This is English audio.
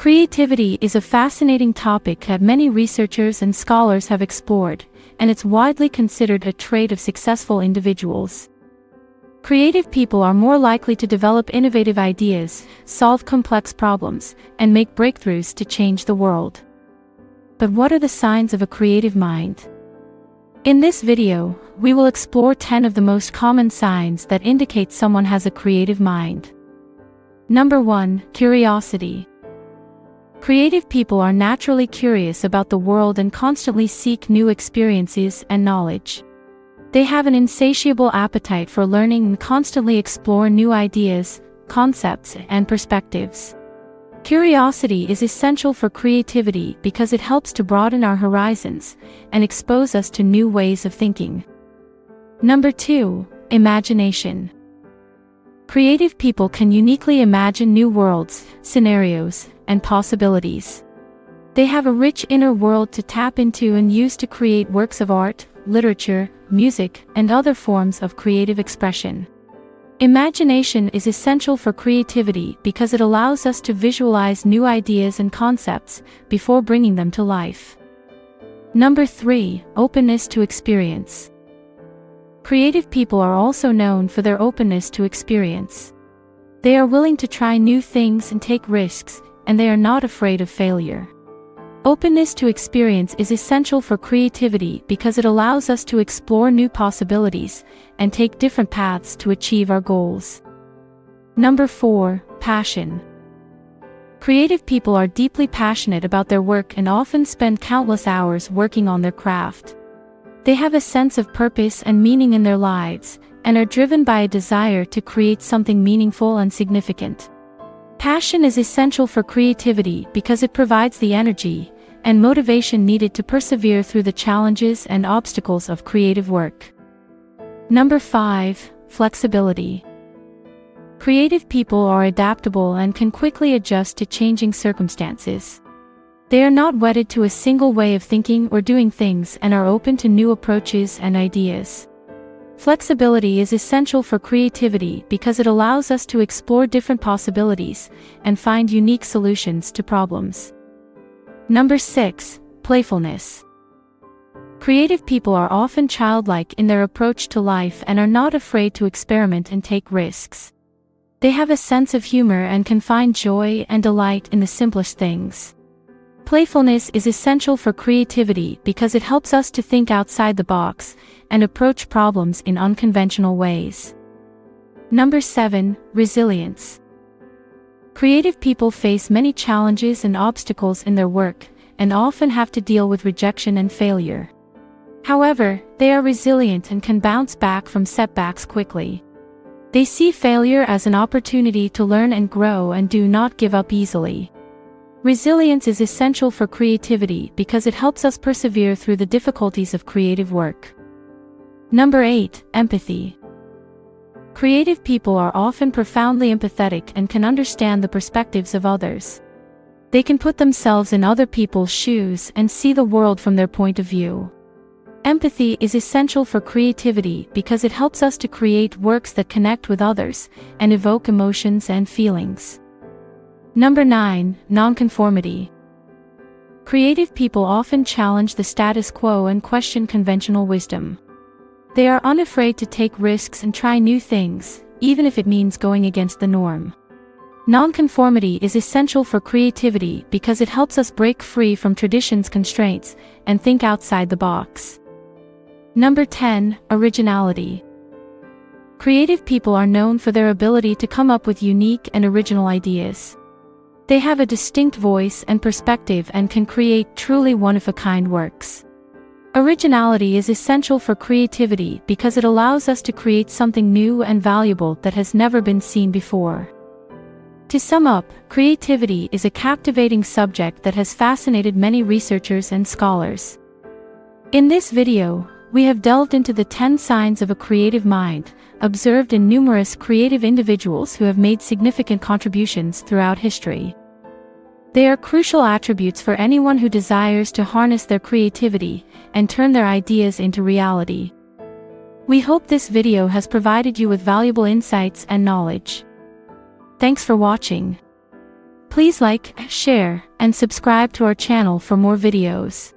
Creativity is a fascinating topic that many researchers and scholars have explored, and it's widely considered a trait of successful individuals. Creative people are more likely to develop innovative ideas, solve complex problems, and make breakthroughs to change the world. But what are the signs of a creative mind? In this video, we will explore 10 of the most common signs that indicate someone has a creative mind. Number 1. Curiosity. Creative people are naturally curious about the world and constantly seek new experiences and knowledge. They have an insatiable appetite for learning and constantly explore new ideas, concepts, and perspectives. Curiosity is essential for creativity because it helps to broaden our horizons and expose us to new ways of thinking. Number 2. Imagination. Creative people can uniquely imagine new worlds, scenarios, and possibilities. They have a rich inner world to tap into and use to create works of art, literature, music, and other forms of creative expression. Imagination is essential for creativity because it allows us to visualize new ideas and concepts before bringing them to life. Number 3. Openness to experience. Creative people are also known for their openness to experience. They are willing to try new things and take risks, and they are not afraid of failure. Openness to experience is essential for creativity because it allows us to explore new possibilities and take different paths to achieve our goals. Number 4. Passion. Creative people are deeply passionate about their work and often spend countless hours working on their craft. They have a sense of purpose and meaning in their lives, and are driven by a desire to create something meaningful and significant. Passion is essential for creativity because it provides the energy and motivation needed to persevere through the challenges and obstacles of creative work. Number 5. Flexibility. Creative people are adaptable and can quickly adjust to changing circumstances. They are not wedded to a single way of thinking or doing things and are open to new approaches and ideas. Flexibility is essential for creativity because it allows us to explore different possibilities and find unique solutions to problems. Number 6. Playfulness. Creative people are often childlike in their approach to life and are not afraid to experiment and take risks. They have a sense of humor and can find joy and delight in the simplest things. Playfulness is essential for creativity because it helps us to think outside the box and approach problems in unconventional ways. Number 7. Resilience. Creative people face many challenges and obstacles in their work, and often have to deal with rejection and failure. However, they are resilient and can bounce back from setbacks quickly. They see failure as an opportunity to learn and grow and do not give up easily. Resilience is essential for creativity because it helps us persevere through the difficulties of creative work. Number 8. Empathy. Creative people are often profoundly empathetic and can understand the perspectives of others. They can put themselves in other people's shoes and see the world from their point of view. Empathy is essential for creativity because it helps us to create works that connect with others and evoke emotions and feelings. Number 9. Non-Conformity. Creative people often challenge the status quo and question conventional wisdom. They are unafraid to take risks and try new things, even if it means going against the norm. Non-conformity is essential for creativity because it helps us break free from tradition's constraints and think outside the box. Number 10. Originality. Creative people are known for their ability to come up with unique and original ideas. They have a distinct voice and perspective and can create truly one-of-a-kind works. Originality is essential for creativity because it allows us to create something new and valuable that has never been seen before. To sum up, creativity is a captivating subject that has fascinated many researchers and scholars. In this video, we have delved into the 10 signs of a creative mind, observed in numerous creative individuals who have made significant contributions throughout history. They are crucial attributes for anyone who desires to harness their creativity and turn their ideas into reality. We hope this video has provided you with valuable insights and knowledge. Thanks for watching. Please like, share, and subscribe to our channel for more videos.